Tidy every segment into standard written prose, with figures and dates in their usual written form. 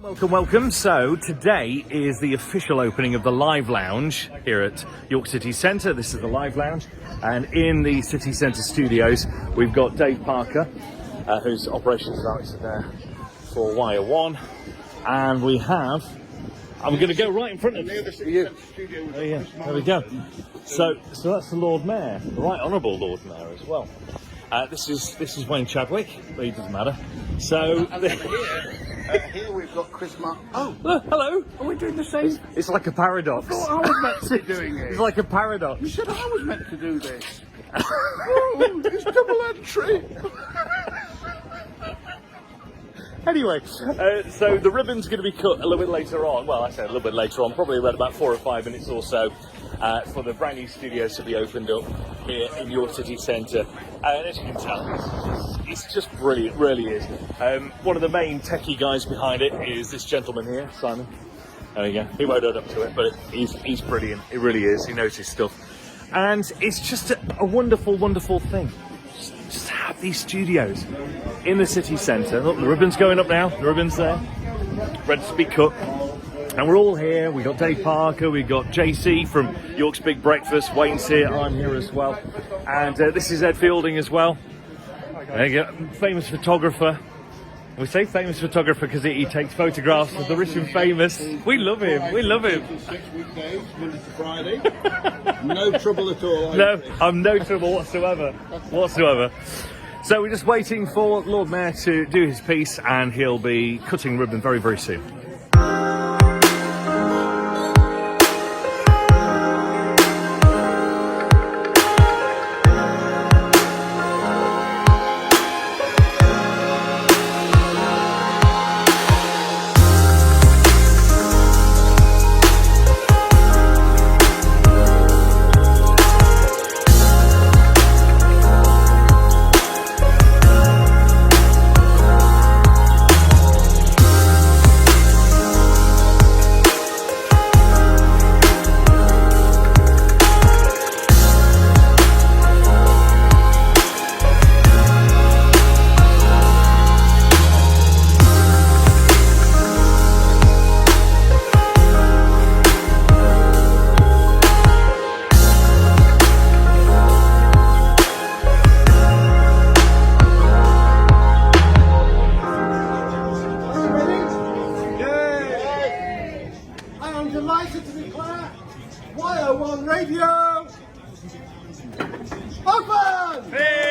Welcome, welcome. So today is the official opening of the Live Lounge here at York City Centre. This is the Live Lounge, and in the City Centre studios we've got Dave Parker, who's operations director there for YO1, and we have, I'm going to go right in front of you. Oh, yeah. There we go. So that's the Lord Mayor, the Right Honourable Lord Mayor as well. This is Wayne Chadwick, but it doesn't matter. So here we've got Chris Mark. Oh, hello. Are we doing the same? It's like a paradox. I thought I was meant to be doing it. It's like a paradox. You said I was meant to do this. Oh, it's double entry. Anyway, so the ribbon's going to be cut a little bit later on. Well, I say a little bit later on, probably around about 4 or 5 minutes or so, for the brand new studios to be opened up here in York City Centre. And as you can tell, it's just brilliant, really is. One of the main techie guys behind it is this gentleman here, Simon. There we go. He won't own up to it, but he's brilliant. It really is. He knows his stuff. And it's just a wonderful, wonderful thing. Just have these studios in the city centre. Look, the ribbon's going up now. The ribbon's there, ready to be cut. And we're all here. We've got Dave Parker, we've got JC from York's Big Breakfast, Wayne's here, I'm here as well. And this is Ed Fielding as well. There you go, famous photographer. We say famous photographer because he takes photographs of the rich and famous. We love him, we love him. 6 weekdays, Monday to Friday. No trouble at all. No, I'm no trouble whatsoever. So we're just waiting for Lord Mayor to do his piece, and he'll be cutting ribbon very, very soon. Delighted to declare YO1 Radio open! Hey!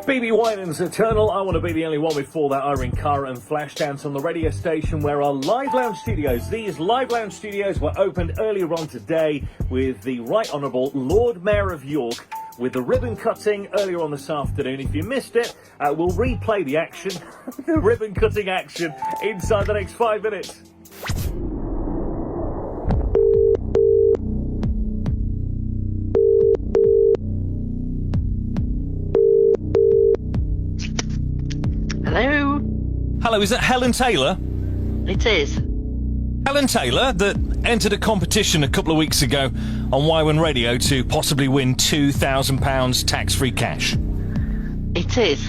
BB Winans Eternal, I Want to Be the Only One. Before that, Irene Cara and Flashdance on the radio station, where our Live Lounge studios, these Live Lounge studios were opened earlier on today with the Right Honourable Lord Mayor of York, with the ribbon cutting earlier on this afternoon. If you missed it, we'll replay the action, the ribbon cutting action, inside the next 5 minutes. Hello? Hello, is that Helen Taylor? It is. Helen Taylor, that entered a competition a couple of weeks ago on YO1 Radio to possibly win £2,000 tax-free cash. It is.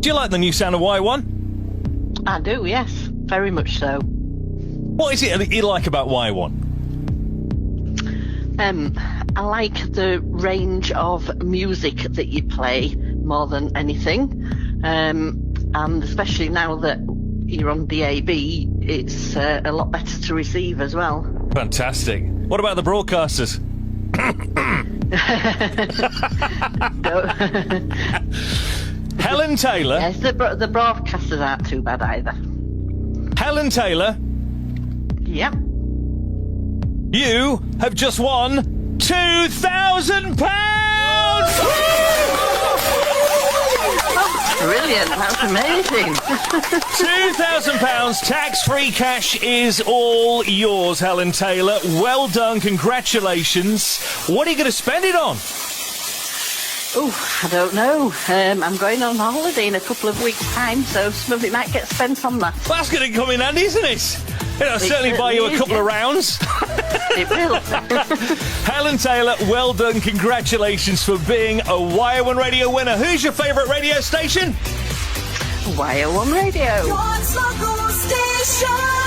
Do you like the new sound of YO1? I do, yes. Very much so. What is it that you like about YO1? I like the range of music that you play more than anything. And especially now that you're on DAB, it's a lot better to receive as well. Fantastic. What about the broadcasters? No. Helen Taylor. Yes, the broadcasters aren't too bad either. Helen Taylor, Yep. you have just won £2,000! Brilliant, that's amazing. £2,000 tax-free cash is all yours, Helen Taylor. Well done, congratulations. What are you going to spend it on? Oh, I don't know. I'm going on holiday in a couple of weeks' time, so some of it might get spent on that. Well, that's going to come in handy, isn't it? It'll certainly buy you a couple of rounds. It will. Helen Taylor, well done. Congratulations for being a YO1 radio winner. Who's your favourite radio station? YO1 Radio. Your local station.